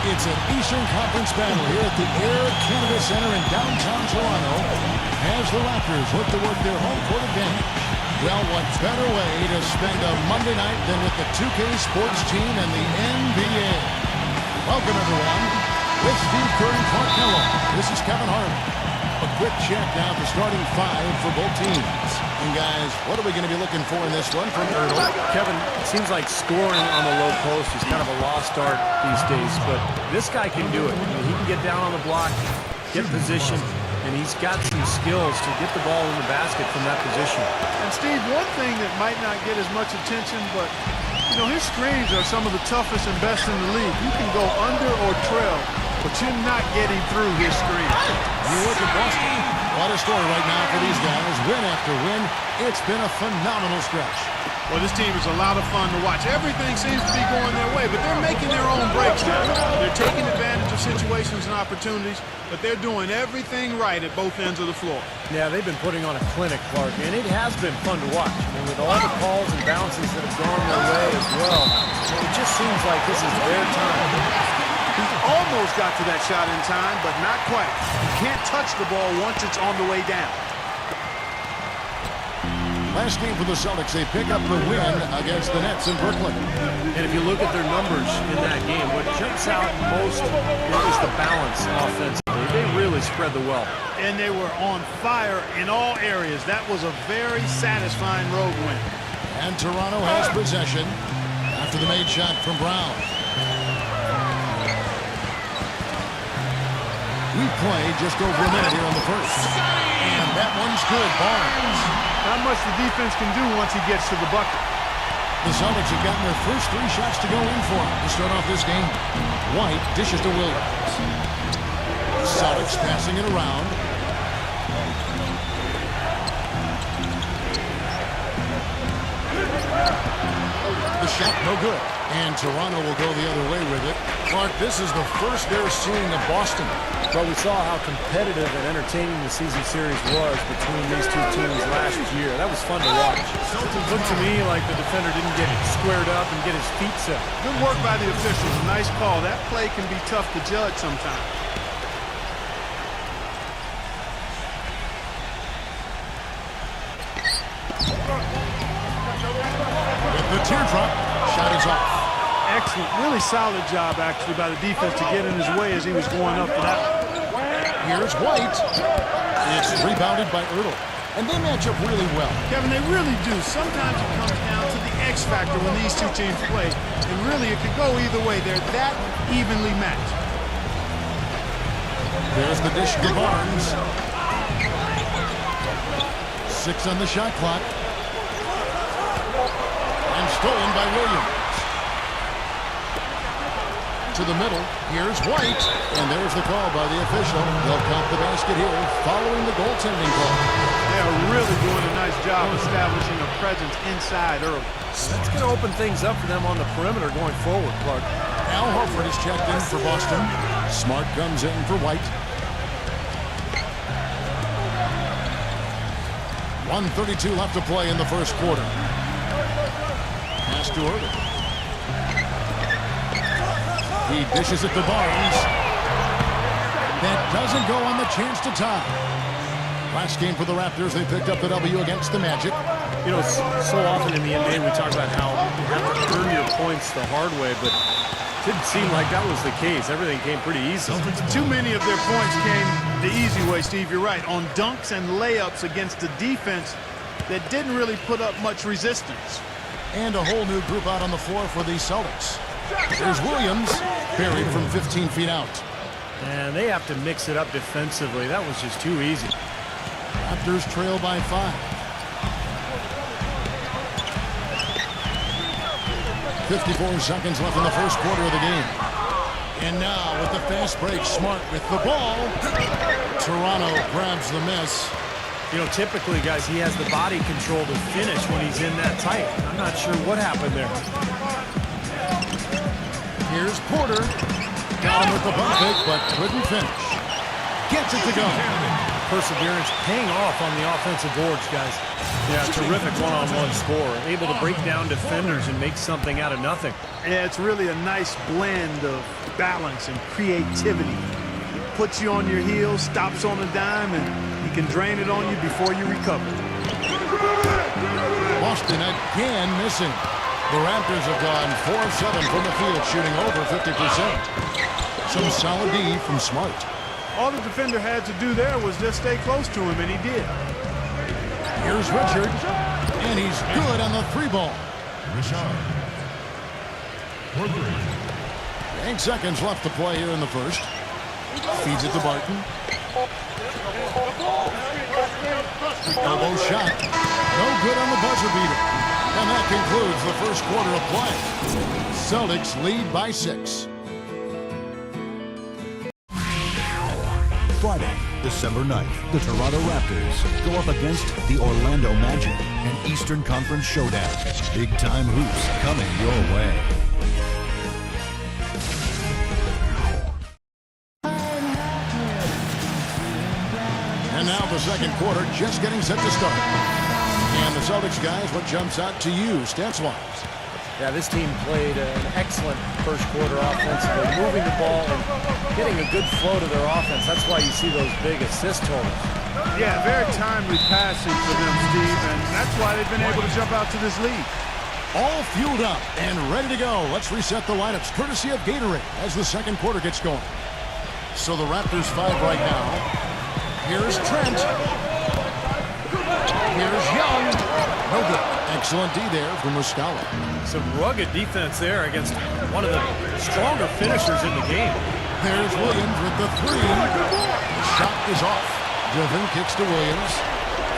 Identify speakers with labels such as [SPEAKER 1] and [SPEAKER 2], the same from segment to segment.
[SPEAKER 1] It's an Eastern Conference battle here at the Air Canada Centre in downtown Toronto as the Raptors look to work their home court advantage. Well, what better way to spend a Monday night than with the 2K Sports team and the NBA? Welcome, everyone. With Steve Kerr and Clark Miller, this is Kevin Harlan. A quick check now at the starting five for both teams. And guys, what are we going to be looking for in this one from Ertl?
[SPEAKER 2] Kevin, it seems like scoring on the low post is kind of a lost art these days, but this guy can do it. I mean, he can get down on the block, get position, and he's got some skills to get the ball in the basket from that position.
[SPEAKER 3] And Steve, one thing that might not get as much attention, but you know, his screens are some of the toughest and best in the league. You can go under or trail, but you're not getting through his screen.
[SPEAKER 1] You look at Boston. What a story right now for these guys. Win after win. It's been a phenomenal stretch.
[SPEAKER 3] Well, this team is a lot of fun to watch. Everything seems to be going their way, but they're making their own breaks now. They're taking advantage of situations and opportunities, but they're doing everything right at both ends of the floor.
[SPEAKER 2] Yeah, they've been putting on a clinic, Clark, and it has been fun to watch. I mean, with all the calls and bounces that have gone their way as well, it just seems like this is their time.
[SPEAKER 3] He almost got to that shot in time, but not quite. You can't touch the ball once it's on the way down.
[SPEAKER 1] Last game for the Celtics, they pick up the win against the Nets in Brooklyn.
[SPEAKER 2] And if you look at their numbers in that game, what jumps out most is the balance offensively. They really spread the wealth.
[SPEAKER 3] And they were on fire in all areas. That was a very satisfying road win.
[SPEAKER 1] And Toronto has possession after the made shot from Brown. We play just over a minute here on the first. And that one's good. Barnes.
[SPEAKER 3] Not much the defense can do once he gets to the bucket.
[SPEAKER 1] The Celtics have gotten their first 3 shots to go in for him to start off this game. White dishes to Williams. Celtics passing it around. The shot no good. And Toronto will go the other way with it. Clark, this is the first they're seeing of Boston.
[SPEAKER 2] Well, we saw how competitive and entertaining the season series was between these two teams last year. That was fun to watch. It looked to me like the defender didn't get squared up and get his feet set.
[SPEAKER 3] Good work by the officials. Nice call. That play can be tough to judge sometimes.
[SPEAKER 1] With the teardrop, shot is off.
[SPEAKER 3] Excellent. Really solid job, actually, by the defense to get in his way as he was going up for that one.
[SPEAKER 1] Here's White. It's rebounded by Ertl. And they match up really well.
[SPEAKER 3] Kevin, they really do. Sometimes it comes down to the X factor when these two teams play. And really, it could go either way. They're that evenly matched.
[SPEAKER 1] There's the dish to Barnes. 6 on the shot clock. And stolen by Williams. To the middle, here's White, and there's the call by the official. They'll count the basket here, following the goaltending call.
[SPEAKER 3] They are really doing a nice job establishing a presence inside early.
[SPEAKER 2] That's going to open things up for them on the perimeter going forward, Clark.
[SPEAKER 1] Al Horford is checked in for Boston. Smart comes in for White. 1:32 left to play in the first quarter. Pass to Ertl. He dishes it to Barnes. That doesn't go on the chance to tie. Last game for the Raptors, they picked up the W against the Magic.
[SPEAKER 2] You know, so often in the NBA we talk about how you have to earn your points the hard way, but it didn't seem like that was the case. Everything came pretty easy.
[SPEAKER 3] Too many of their points came the easy way, Steve. You're right. On dunks and layups against a defense that didn't really put up much resistance.
[SPEAKER 1] And a whole new group out on the floor for the Celtics. There's Williams, buried from 15 feet out.
[SPEAKER 2] And they have to mix it up defensively. That was just too easy.
[SPEAKER 1] Raptors trail by 5. 54 seconds left in the first quarter of the game. And now with the fast break, Smart with the ball. Toronto grabs the miss.
[SPEAKER 2] You know, typically, guys, he has the body control to finish when he's in that tight. I'm not sure what happened there.
[SPEAKER 1] Here's Porter. Got him with the bump fake, but couldn't finish. Gets it to go.
[SPEAKER 2] Perseverance paying off on the offensive boards, guys. Yeah, terrific one-on-one score. Able to break down defenders and make something out of nothing.
[SPEAKER 3] Yeah, it's really a nice blend of balance and creativity. Puts you on your heels, stops on a dime, and he can drain it on you before you recover.
[SPEAKER 1] Boston again missing. The Raptors have gone 4 of 7 from the field, shooting over 50%. Some solid D from Smart.
[SPEAKER 3] All the defender had to do there was just stay close to him, and he did.
[SPEAKER 1] Here's Richard, and he's good on the 3-ball. Richard. 8 seconds left to play here in the first. Feeds it to Barton. Elbow shot. No good on the buzzer beater. And that concludes the first quarter of play. Celtics lead by 6.
[SPEAKER 4] Friday, December 9th, the Toronto Raptors go up against the Orlando Magic, an Eastern Conference showdown. Big-time hoops coming your way.
[SPEAKER 1] And now the second quarter just getting set to start. And the Celtics guys, what jumps out to you stats-wise?
[SPEAKER 2] Yeah, this team played an excellent first quarter offensively, moving the ball and getting a good flow to their offense. That's why you see those big assist totals.
[SPEAKER 3] Yeah, very timely passing for them, Steve, and that's why they've been able to jump out to this lead.
[SPEAKER 1] All fueled up and ready to go. Let's reset the lineups courtesy of Gatorade as the second quarter gets going. So the Raptors 5 right now. Here's Trent. Here's Young. No good. Excellent D there from Muscala.
[SPEAKER 2] Some rugged defense there against one of the stronger finishers in the game.
[SPEAKER 1] There's Williams with the 3. The shot is off. Griffin kicks to Williams.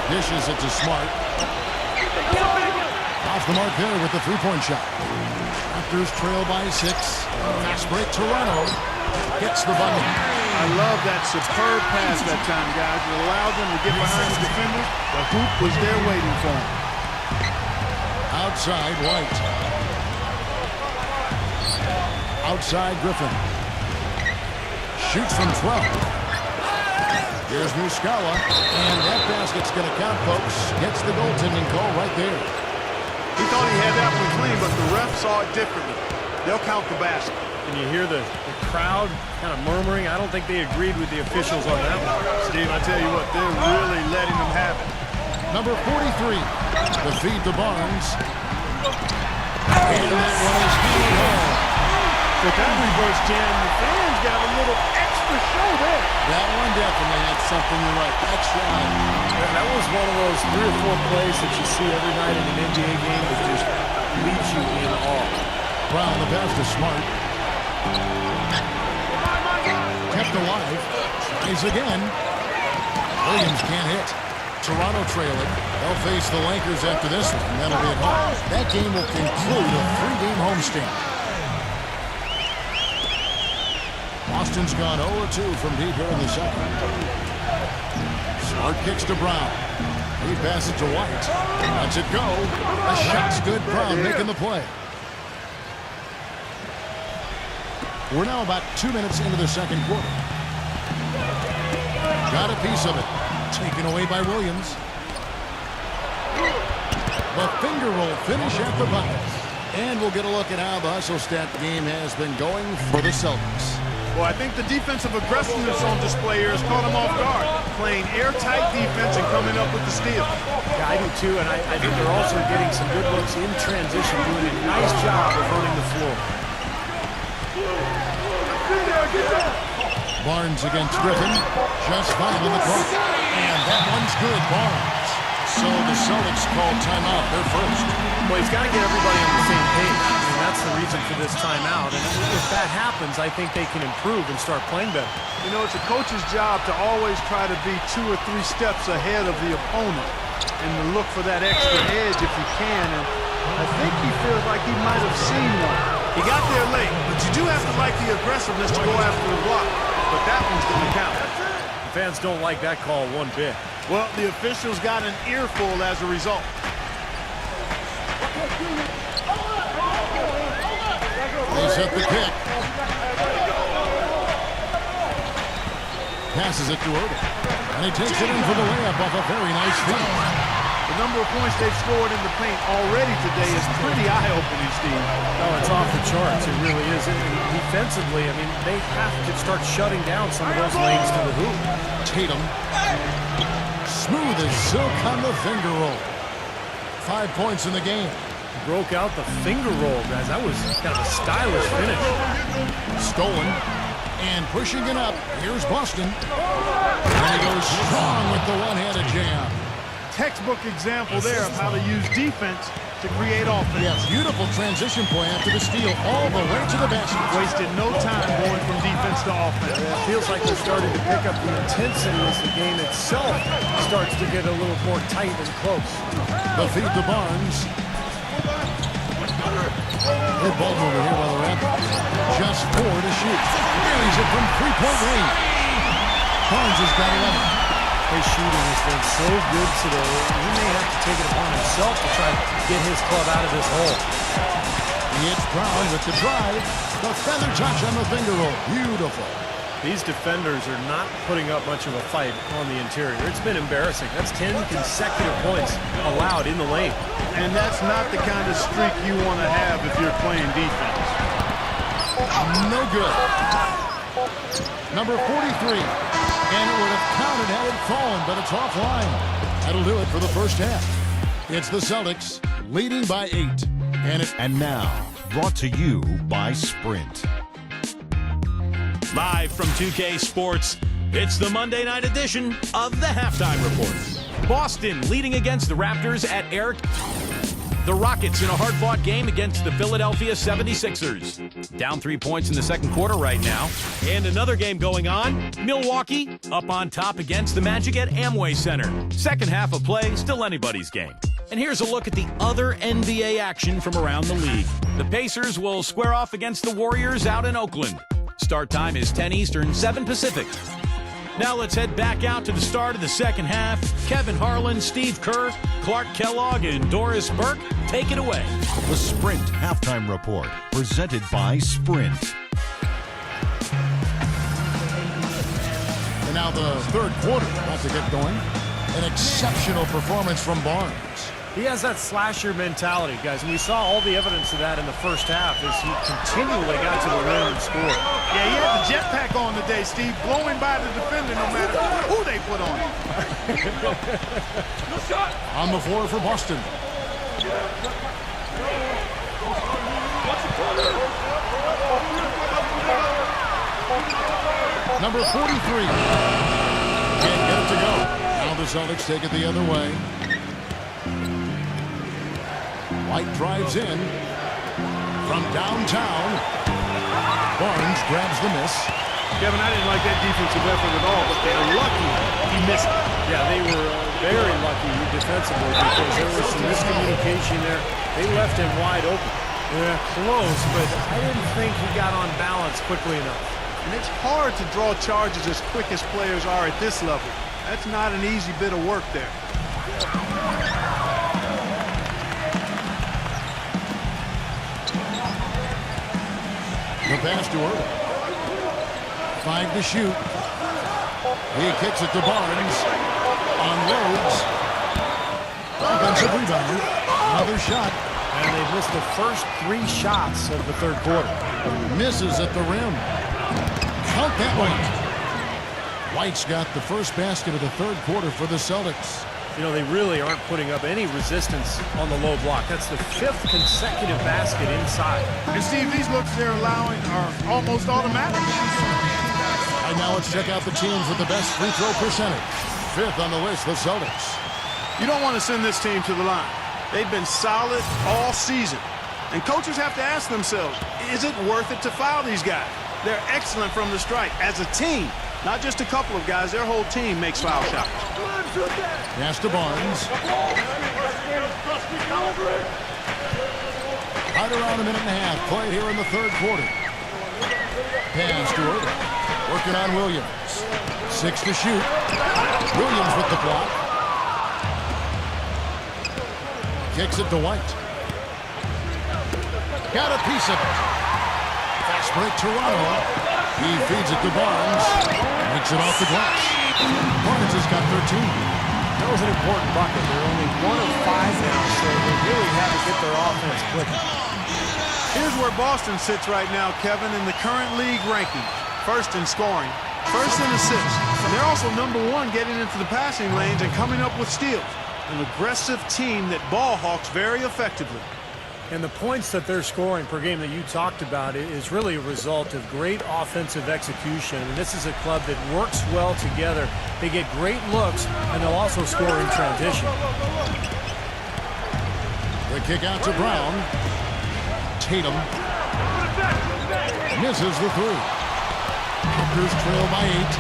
[SPEAKER 1] Dishes it to Smart. Off the mark there with the 3-point shot. Raptors trail by 6. Fast break Toronto. Gets the button.
[SPEAKER 3] I love that superb pass that time, guys. It allowed them to get behind the defenders. The hoop was there waiting for them.
[SPEAKER 1] Outside White. Outside Griffin. Shoots from 12. Here's Muscala. And that basket's going to count, folks. Gets the goaltending call right there.
[SPEAKER 3] He thought he had that one clean, but the ref saw it differently. They'll count the basket.
[SPEAKER 2] And you hear the crowd kind of murmuring. I don't think they agreed with the officials on that one.
[SPEAKER 3] Steve, I tell you what, they're really letting them have it.
[SPEAKER 1] Number 43. The feed to Barnes. And that one is handled home.
[SPEAKER 3] With that reverse jam, the fans got a little extra show there.
[SPEAKER 1] That one definitely had something right. Extra on.
[SPEAKER 2] That was one of those 3 or 4 plays that you see every night in an NBA game that just leaves you in awe.
[SPEAKER 1] Brown the pass to Smart. Kept alive. Tries again. Williams can't hit. Toronto trailing. They'll face the Lakers after this one. And that'll be at home. That game will conclude a 3-game homestand. Boston's gone 0-2 from deep here in the second. Smart kicks to Brown. He passes to White. Lets it go. The shot's good. Brown making the play. We're now about 2 minutes into the second quarter. Got a piece of it. Taken away by Williams. The finger roll finish at the bucket. And we'll get a look at how the hustle stat game has been going for the Celtics.
[SPEAKER 3] Well, I think the defensive aggressiveness on display here has caught them off guard. Playing airtight defense and coming up with the steal.
[SPEAKER 2] Yeah, I do too, and I think they're also getting some good looks in transition, doing a nice job of running the floor.
[SPEAKER 1] Barnes against Griffin. Just 5 on the clock. And that one's good, Barnes. So the Celtics call timeout, their first.
[SPEAKER 2] Well, he's got to get everybody on the same page. I mean, that's the reason for this timeout. And if that happens, I think they can improve and start playing better.
[SPEAKER 3] You know, it's a coach's job to always try to be 2 or 3 steps ahead of the opponent and to look for that extra edge if you can. And I think he feels like he might have seen one. He got there late, but you do have to like the aggressiveness to go after the block. But that one's going to count.
[SPEAKER 2] The fans don't like that call one bit.
[SPEAKER 3] Well, the officials got an earful as a result.
[SPEAKER 1] They set the kick. Passes it to Irving. And he takes it in for the layup off a very nice feed.
[SPEAKER 3] The The number of points they've scored in the paint already today is pretty eye-opening, Steve.
[SPEAKER 2] Oh, it's off the charts. It really is. And defensively, I mean, they have to start shutting down some of those lanes to the hoop.
[SPEAKER 1] Tatum. Smooth as silk on the finger roll. 5 points in the game.
[SPEAKER 2] Broke out the finger roll, guys. That was kind of a stylish finish.
[SPEAKER 1] Stolen. And pushing it up. Here's Boston. And he goes strong with the one-handed jam.
[SPEAKER 3] Textbook example there of how to use defense to create offense.
[SPEAKER 1] Yeah, beautiful transition play after the steal all the way to the basket.
[SPEAKER 3] Wasted no time going from defense to offense.
[SPEAKER 2] Yeah, it feels like they're starting to pick up the intensity as the game itself starts to get a little more tight and close.
[SPEAKER 1] The feed to Barnes. Good ball over here by the Raptors. Just 4 to shoot. Buries it from three-point range. Barnes has got 11.
[SPEAKER 2] His shooting has been so good today. He may have to take it upon himself to try to get his club out of this hole.
[SPEAKER 1] It's Brown with the drive. The feather touch on the finger roll. Beautiful.
[SPEAKER 2] These defenders are not putting up much of a fight on the interior. It's been embarrassing. That's 10 consecutive points allowed in the lane.
[SPEAKER 3] And that's not the kind of streak you want to have if you're playing defense.
[SPEAKER 1] No good. Number 43. And it would have counted had it fallen, but it's offline. That'll do it for the first half. It's the Celtics leading by 8.
[SPEAKER 4] And now, brought to you by Sprint.
[SPEAKER 5] Live from 2K Sports, it's the Monday night edition of the Halftime Report. Boston leading against the Raptors at Eric. The Rockets in a hard-fought game against the Philadelphia 76ers. Down 3 points in the second quarter right now. And another game going on. Milwaukee up on top against the Magic at Amway Center. Second half of play, still anybody's game. And here's a look at the other NBA action from around the league. The Pacers will square off against the Warriors out in Oakland. Start time is 10 Eastern, 7 Pacific. Now let's head back out to the start of the second half. Kevin Harlan, Steve Kerr, Clark Kellogg, and Doris Burke take it away.
[SPEAKER 4] The Sprint Halftime Report, presented by Sprint.
[SPEAKER 1] And now the third quarter about to get going. An exceptional performance from Barnes.
[SPEAKER 2] He has that slasher mentality, guys, and we saw all the evidence of that in the first half as he continually got to the rim and scored.
[SPEAKER 3] Yeah, he had the jetpack on today, Steve, blowing by the defender no matter who they put on him.
[SPEAKER 1] On the floor for Boston. Number 43. Can't get it to go. Now the Celtics take it the other way. White drives in from downtown. Barnes grabs the miss.
[SPEAKER 3] Kevin, I didn't like that defensive effort at all, but they're lucky he missed it.
[SPEAKER 2] Yeah, they were very lucky defensively because there was some miscommunication there. They left him wide open. Yeah, close, but I didn't think he got on balance quickly enough.
[SPEAKER 3] And it's hard to draw charges as quick as players are at this level. That's not an easy bit of work there.
[SPEAKER 1] The pass to Irving. 5 to shoot. He kicks it to Barnes. Unloads. Offensive rebound. Another shot.
[SPEAKER 2] And they missed the first 3 shots of the third quarter.
[SPEAKER 1] Misses at the rim. Count that White. White's got the first basket of the third quarter for the Celtics.
[SPEAKER 2] You know, they really aren't putting up any resistance on the low block. That's the 5th consecutive basket inside.
[SPEAKER 3] And Steve, these looks they're allowing are almost automatic.
[SPEAKER 1] And now let's check out the teams with the best free throw percentage. 5th on the list, the Celtics.
[SPEAKER 3] You don't want to send this team to the line. They've been solid all season. And coaches have to ask themselves, is it worth it to foul these guys? They're excellent from the strike as a team. Not just a couple of guys, their whole team makes foul shots.
[SPEAKER 1] Pass to Barnes. Right around a minute and a half played here in the third quarter. Pass to Irving. Working on Williams. 6 to shoot. Williams with the block. Kicks it to White. Got a piece of it. Fast break Toronto. He feeds it to Barnes. Makes it off the glass. Barnes has got 13.
[SPEAKER 2] That was an important bucket. They're only 1 of 5 now, so they really have to get their offense clicking.
[SPEAKER 3] Here's where Boston sits right now, Kevin, in the current league rankings. First in scoring, first in assists. And they're also #1 getting into the passing lanes and coming up with steals. An aggressive team that ball hawks very effectively.
[SPEAKER 2] And the points that they're scoring per game that you talked about is really a result of great offensive execution. And this is a club that works well together. They get great looks, and they'll also score in transition.
[SPEAKER 1] The kick out to Brown. Tatum misses the 3. Raptors trail by 8.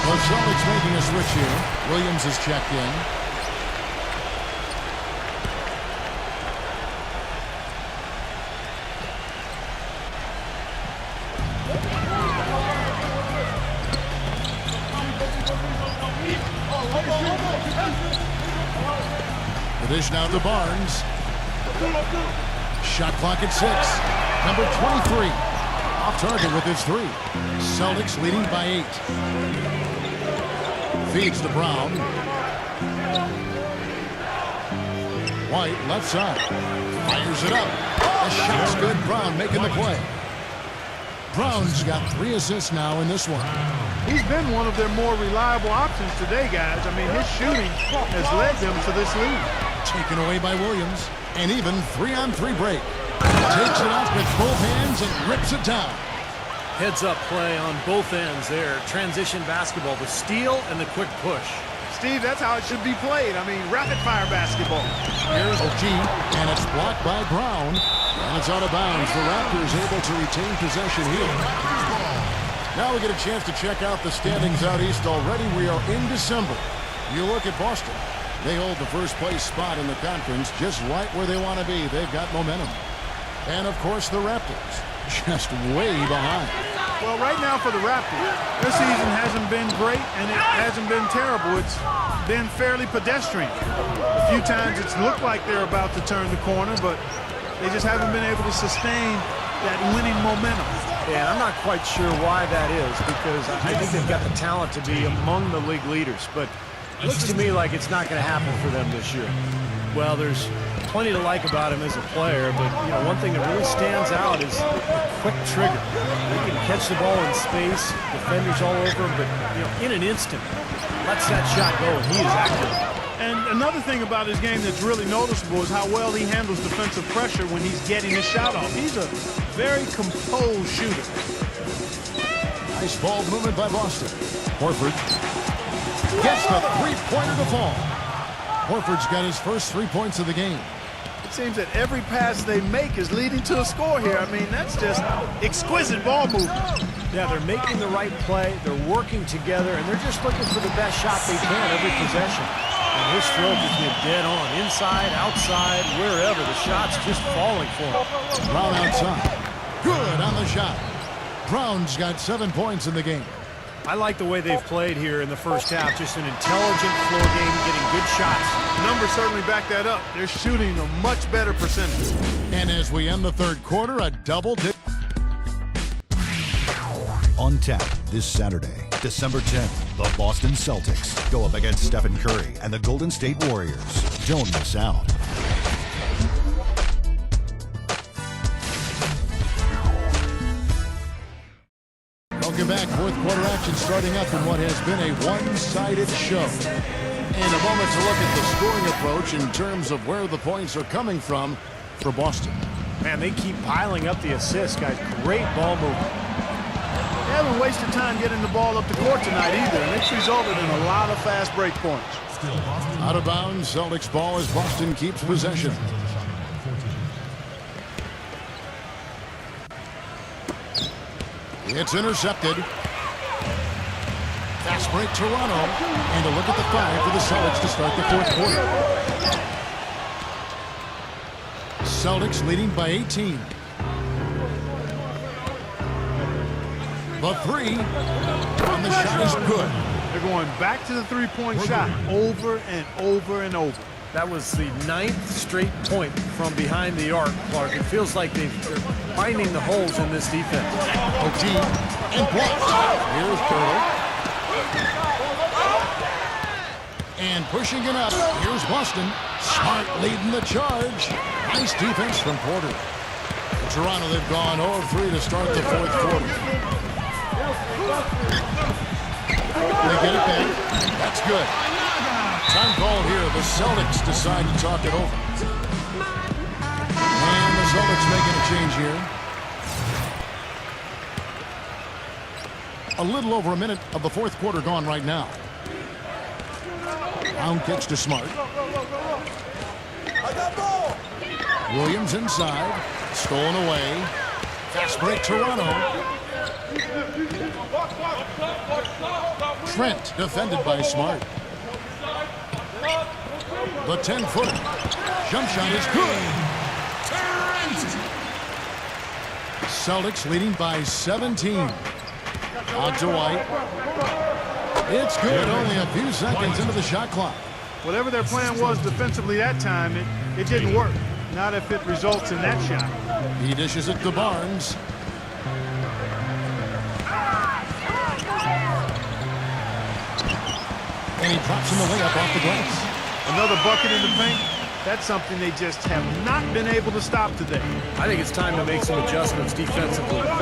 [SPEAKER 1] The Celtics making a switch here. Williams is checked in. The dish now to Barnes. Shot clock at 6. Number 23. Off target with his 3. Celtics leading by 8. Feeds to Brown. White left side. Fires it up. The shot's good. Brown making the play. Brown's got 3 assists now in this one.
[SPEAKER 3] He's been one of their more reliable options today, guys. I mean, his shooting has led them to this lead.
[SPEAKER 1] Taken away by Williams. And even 3-on-3 break. Takes it up with both hands and rips it down.
[SPEAKER 2] Heads-up play on both ends there. Transition basketball, the steal and the quick push.
[SPEAKER 3] Steve, that's how it should be played. I mean, rapid-fire basketball.
[SPEAKER 1] Here's O'Gee, and it's blocked by Brown. And it's out of bounds. The Raptors able to retain possession here. Now we get a chance to check out the standings out east already. We are in December. You look at Boston. They hold the first-place spot in the conference just right where they want to be. They've got momentum. And, of course, the Raptors just way behind.
[SPEAKER 3] Well, right now for the Raptors, their season hasn't been great, and it hasn't been terrible. It's been fairly pedestrian. A few times it's looked like they're about to turn the corner, but they just haven't been able to sustain that winning momentum.
[SPEAKER 2] Yeah, I'm not quite sure why that is, because I think they've got the talent to be among the league leaders, but it looks to me like it's not going to happen for them this year. Well, there's plenty to like about him as a player, but you know, one thing that really stands out is a quick trigger. He can catch the ball in space, defenders all over him, but you know, in an instant, lets that shot go, and he is active.
[SPEAKER 3] And another thing about his game that's really noticeable is how well he handles defensive pressure when he's getting his shot off. He's a very composed shooter.
[SPEAKER 1] Nice ball movement by Boston. Horford gets the three-pointer to fall. Horford's got his first 3 points of the game.
[SPEAKER 3] It seems that every pass they make is leading to a score here. I mean, that's just exquisite ball movement.
[SPEAKER 2] Yeah, they're making the right play, they're working together, and they're just looking for the best shot they can every possession. And his throw has been dead on, inside, outside, wherever. The shot's just falling for him.
[SPEAKER 1] Brown outside. Good on the shot. Brown's got 7 points in the game.
[SPEAKER 2] I like the way they've played here in the first half. Just an intelligent floor game, getting good shots.
[SPEAKER 3] Numbers certainly back that up. They're shooting a much better percentage.
[SPEAKER 1] And as we end the third quarter, a double dip.
[SPEAKER 4] On tap this Saturday, December 10th, the Boston Celtics go up against Stephen Curry and the Golden State Warriors. Don't miss out.
[SPEAKER 1] Welcome back. Fourth quarter action starting up in what has been a one-sided show. And a moment to look at the scoring approach in terms of where the points are coming from for Boston.
[SPEAKER 2] Man, they keep piling up the assists, guys. Great ball movement.
[SPEAKER 3] They haven't wasted time getting the ball up the court tonight either, and it's resulted in a lot of fast break points.
[SPEAKER 1] Out of bounds, Celtics ball as Boston keeps possession. It's intercepted. Fast break Toronto. And a look at the 5 for the Celtics to start the fourth quarter. Celtics leading by 18. The 3. And the shot is good.
[SPEAKER 3] They're going back to the three-point shot over and over and over.
[SPEAKER 2] That was the 9th straight point from behind the arc, Clark. It feels like they're finding the holes in this defense.
[SPEAKER 1] O'Gee and blocked. Here's Turtle. And pushing it up. Here's Boston. Smart leading the charge. Nice defense from Porter. Toronto, they've gone 0-3 to start the fourth quarter. They get it back. That's good. Time called here. The Celtics decide to talk it over. And the Celtics making a change here. A little over a minute of the fourth quarter gone right now. Brown kicks to Smart. Williams inside. Stolen away. Fast break Toronto. Trent defended by Smart. The 10-footer. Jump shot is good. Celtics leading by 17. Out to White. It's good. Only a few seconds into the shot clock.
[SPEAKER 3] Whatever their plan was defensively that time, it didn't work. Not if it results in that shot.
[SPEAKER 1] He dishes it to Barnes. And he drops him the layup off the glass.
[SPEAKER 3] Another bucket in the paint. That's something they just have not been able to stop today.
[SPEAKER 2] I think it's time to make some adjustments defensively. What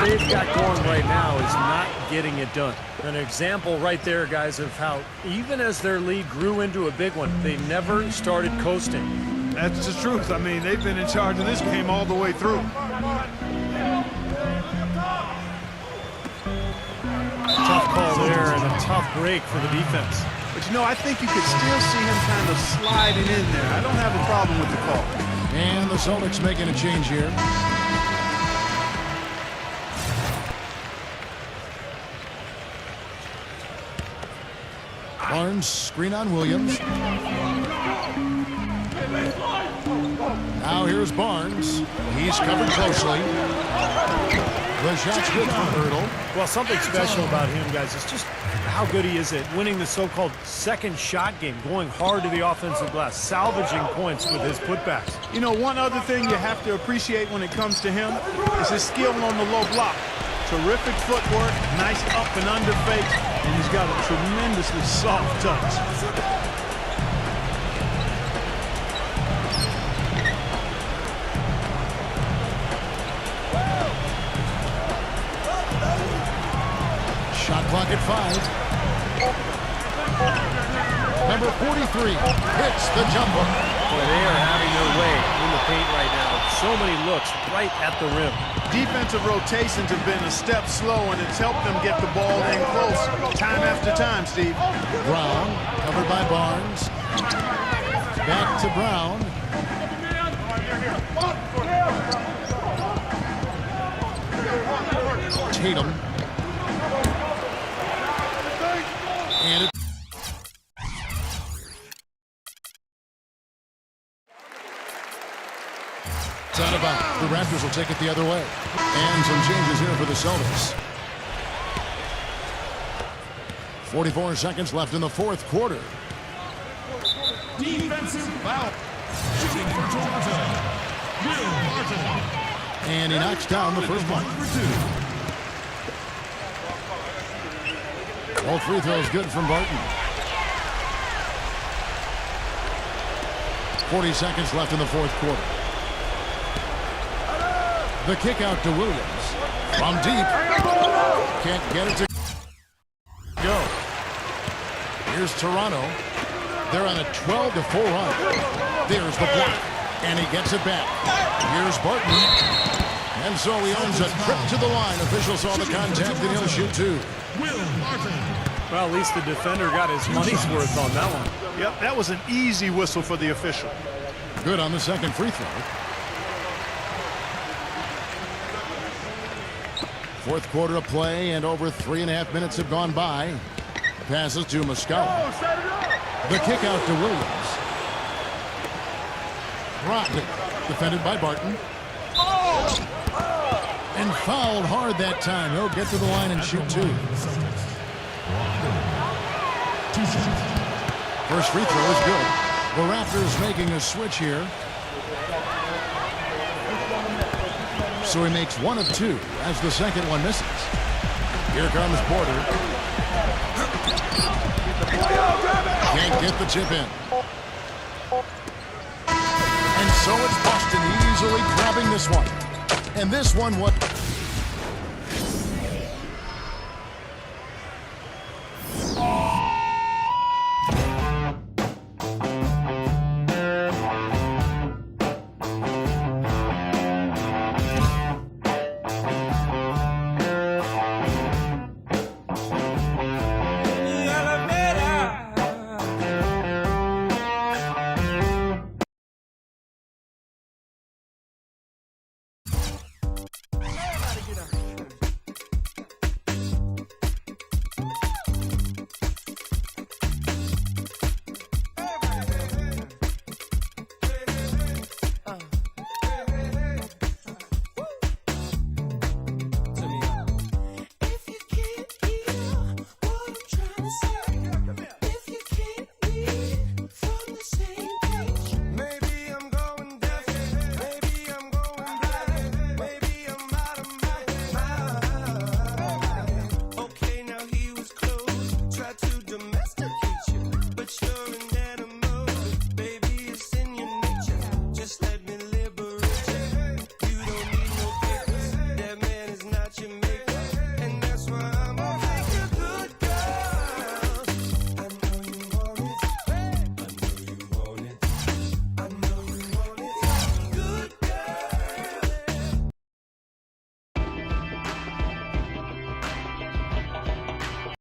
[SPEAKER 2] they've got going right now is not getting it done. An example right there, guys, of how even as their lead grew into a big one, they never started coasting.
[SPEAKER 3] That's the truth. I mean, they've been in charge of this game all the way through.
[SPEAKER 2] Tough call there and a tough break for the defense.
[SPEAKER 3] But, you know, I think you could still see him kind of sliding in there. I don't have a problem with the call.
[SPEAKER 1] And the Celtics making a change here. Barnes, screen on Williams. Now here's Barnes. He's covered closely. The shot's good from Hurdle.
[SPEAKER 2] Well, something special about him, guys, is just how good he is at winning the so-called second shot game, going hard to the offensive glass, salvaging points with his putbacks.
[SPEAKER 3] You know, one other thing you have to appreciate when it comes to him is his skill on the low block. Terrific footwork, nice up and under fake, and he's got a tremendously soft touch.
[SPEAKER 1] Shot clock at 5. Number 43 hits the jumper.
[SPEAKER 2] Boy, they are having their way in the paint right now. So many looks right at the rim.
[SPEAKER 3] Defensive rotations have been a step slow, and it's helped them get the ball in close time after time, Steve.
[SPEAKER 1] Brown covered by Barnes. Back to Brown. Tatum. And it's out of bounds. The Raptors will take it the other way. And some changes here for the Celtics. 44 seconds left in the fourth quarter.
[SPEAKER 6] Defensive foul. Shooting for Toronto. Will Barton.
[SPEAKER 1] And he knocks down the first one. All free throws good from Barton. 40 seconds left in the fourth quarter. The kick out to Williams. From deep. Can't get it to go. Here's Toronto. They're on a 12-4 run. There's the block. And he gets it back. Here's Barton. And so he earns a trip to the line. Officials saw the contact and he'll shoot two.
[SPEAKER 6] Will Barton.
[SPEAKER 2] Well, at least the defender got his money's worth on that one.
[SPEAKER 3] Yep, that was an easy whistle for the official.
[SPEAKER 1] Good on the second free throw. Fourth quarter of play, and over 3.5 minutes have gone by. Passes to Muscala. The kick out to Williams. Brogdon, defended by Barton. And fouled hard that time. He'll get to the line and shoot two. First free throw is good. The Raptors making a switch here. So he makes one of two as the second one misses. Here comes Porter. Can't get the chip in. And so it's Boston easily grabbing this one. And this one, what?